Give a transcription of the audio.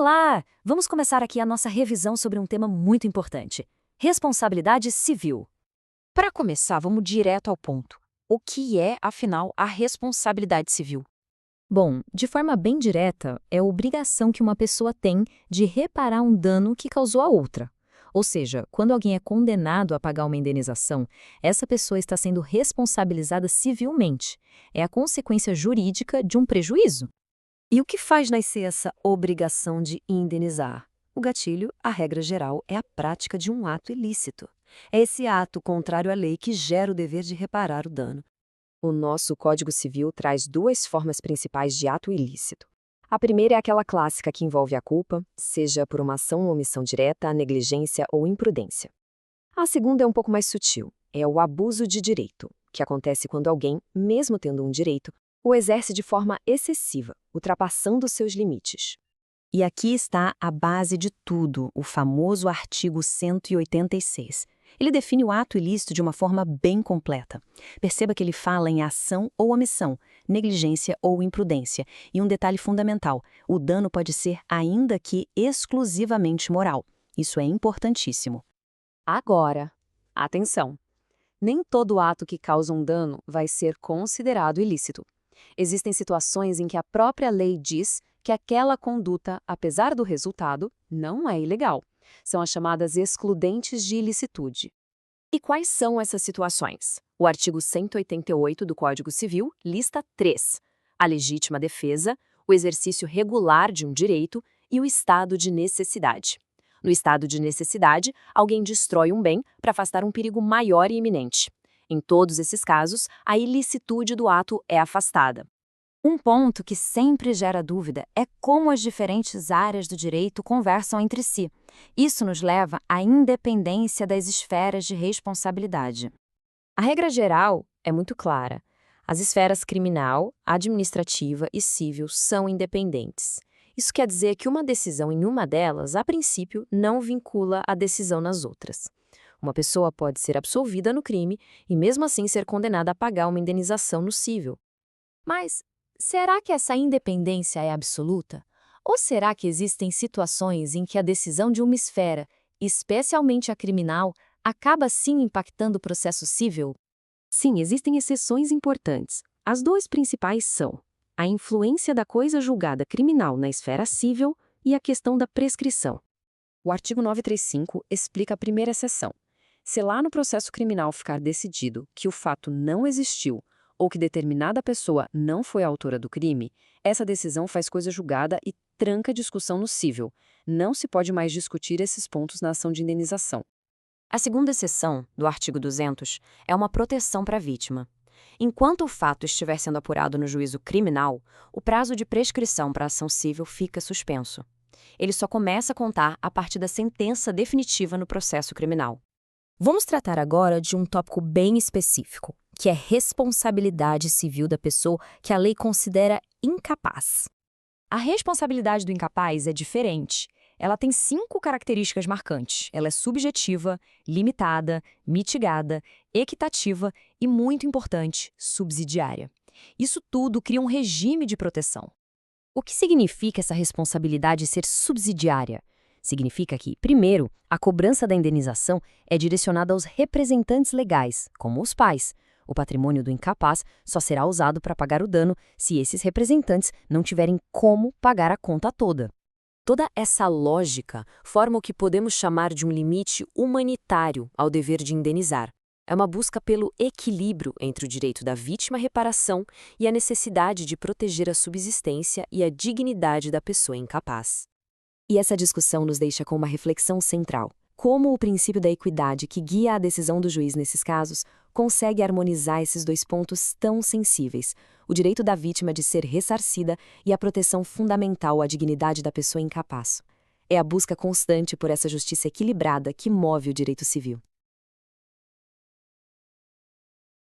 Olá! Vamos começar aqui a nossa revisão sobre um tema muito importante: responsabilidade civil. Para começar, vamos direto ao ponto. O que é, afinal, a responsabilidade civil? Bom, de forma bem direta, é a obrigação que uma pessoa tem de reparar um dano que causou a outra. Ou seja, quando alguém é condenado a pagar uma indenização, essa pessoa está sendo responsabilizada civilmente. É a consequência jurídica de um prejuízo. E o que faz nascer essa obrigação de indenizar? O gatilho, a regra geral, é a prática de um ato ilícito. É esse ato contrário à lei que gera o dever de reparar o dano. O nosso Código Civil traz duas formas principais de ato ilícito. A primeira é aquela clássica que envolve a culpa, seja por uma ação ou omissão direta, negligência ou imprudência. A segunda é um pouco mais sutil, é o abuso de direito, que acontece quando alguém, mesmo tendo um direito, o exerce de forma excessiva, ultrapassando seus limites. E aqui está a base de tudo, o famoso artigo 186. Ele define o ato ilícito de uma forma bem completa. Perceba que ele fala em ação ou omissão, negligência ou imprudência. E um detalhe fundamental, o dano pode ser ainda que exclusivamente moral. Isso é importantíssimo. Agora, atenção! Nem todo ato que causa um dano vai ser considerado ilícito. Existem situações em que a própria lei diz que aquela conduta, apesar do resultado, não é ilegal. São as chamadas excludentes de ilicitude. E quais são essas situações? O artigo 188 do Código Civil lista 3: a legítima defesa, o exercício regular de um direito e o estado de necessidade. No estado de necessidade, alguém destrói um bem para afastar um perigo maior e iminente. Em todos esses casos, a ilicitude do ato é afastada. Um ponto que sempre gera dúvida é como as diferentes áreas do direito conversam entre si. Isso nos leva à independência das esferas de responsabilidade. A regra geral é muito clara. As esferas criminal, administrativa e civil são independentes. Isso quer dizer que uma decisão em uma delas, a princípio, não vincula a decisão nas outras. Uma pessoa pode ser absolvida no crime e, mesmo assim, ser condenada a pagar uma indenização no civil. Mas será que essa independência é absoluta? Ou será que existem situações em que a decisão de uma esfera, especialmente a criminal, acaba sim impactando o processo civil? Sim, existem exceções importantes. As duas principais são a influência da coisa julgada criminal na esfera civil e a questão da prescrição. O artigo 935 explica a primeira exceção. Se lá no processo criminal ficar decidido que o fato não existiu ou que determinada pessoa não foi a autora do crime, essa decisão faz coisa julgada e tranca a discussão no civil. Não se pode mais discutir esses pontos na ação de indenização. A segunda exceção, do artigo 200, é uma proteção para a vítima. Enquanto o fato estiver sendo apurado no juízo criminal, o prazo de prescrição para a ação civil fica suspenso. Ele só começa a contar a partir da sentença definitiva no processo criminal. Vamos tratar agora de um tópico bem específico, que é responsabilidade civil da pessoa que a lei considera incapaz. A responsabilidade do incapaz é diferente. Ela tem 5 características marcantes. Ela é subjetiva, limitada, mitigada, equitativa e, muito importante, subsidiária. Isso tudo cria um regime de proteção. O que significa essa responsabilidade ser subsidiária? Significa que, primeiro, a cobrança da indenização é direcionada aos representantes legais, como os pais. O patrimônio do incapaz só será usado para pagar o dano se esses representantes não tiverem como pagar a conta toda. Toda essa lógica forma o que podemos chamar de um limite humanitário ao dever de indenizar. É uma busca pelo equilíbrio entre o direito da vítima à reparação e a necessidade de proteger a subsistência e a dignidade da pessoa incapaz. E essa discussão nos deixa com uma reflexão central. Como o princípio da equidade que guia a decisão do juiz nesses casos consegue harmonizar esses dois pontos tão sensíveis, o direito da vítima de ser ressarcida e a proteção fundamental à dignidade da pessoa incapaz. É a busca constante por essa justiça equilibrada que move o direito civil.